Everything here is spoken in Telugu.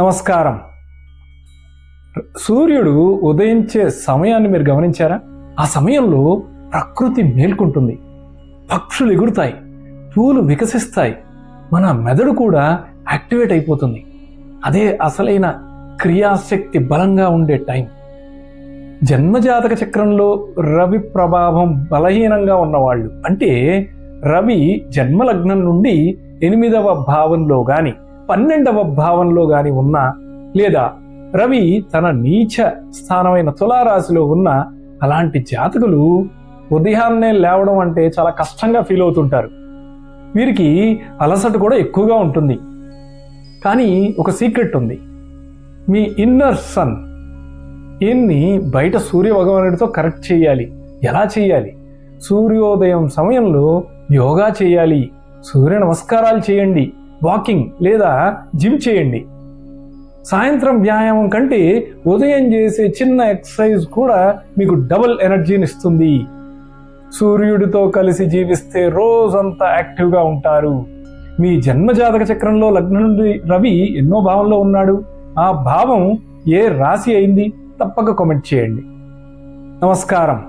నమస్కారం. సూర్యుడు ఉదయించే సమయాన్ని మీరు గమనించారా? ఆ సమయంలో ప్రకృతి మేల్కొంటుంది, పక్షులు ఎగురుతాయి, పూలు వికసిస్తాయి, మన మెదడు కూడా యాక్టివేట్ అయిపోతుంది. అదే అసలైన క్రియాశక్తి బలంగా ఉండే టైం. జన్మజాతక చక్రంలో రవి ప్రభావం బలహీనంగా ఉన్నవాళ్ళు, అంటే రవి జన్మలగ్నం నుండి 8వ భావంలో గాని 12వ భావంలో గాని ఉన్నా, లేదా రవి తన నీచ స్థానమైన తులారాశిలో ఉన్న అలాంటి జాతకులు ఉదయాన్నే లేవడం అంటే చాలా కష్టంగా ఫీల్ అవుతుంటారు. వీరికి అలసట కూడా ఎక్కువగా ఉంటుంది. కానీ ఒక సీక్రెట్ ఉంది. మీ ఇన్నర్ సన్ ఈయన్ని బయట సూర్య భగవానుడితో కరెక్ట్ చేయాలి. ఎలా చేయాలి? సూర్యోదయం సమయంలో యోగా చేయాలి, సూర్య నమస్కారాలు చేయండి, వాకింగ్ లేదా జిమ్ చేయండి. సాయంత్రం వ్యాయామం కంటే ఉదయం చేసే చిన్న ఎక్సర్సైజ్ కూడా మీకు డబుల్ ఎనర్జీని ఇస్తుంది. సూర్యుడితో కలిసి జీవిస్తే రోజంతా యాక్టివ్గా ఉంటారు. మీ జన్మజాతక చక్రంలో లగ్నం నుండి రవి ఎన్నో భావంలో ఉన్నాడు? ఆ భావం ఏ రాశి అయింది? తప్పక కామెంట్ చేయండి. నమస్కారం.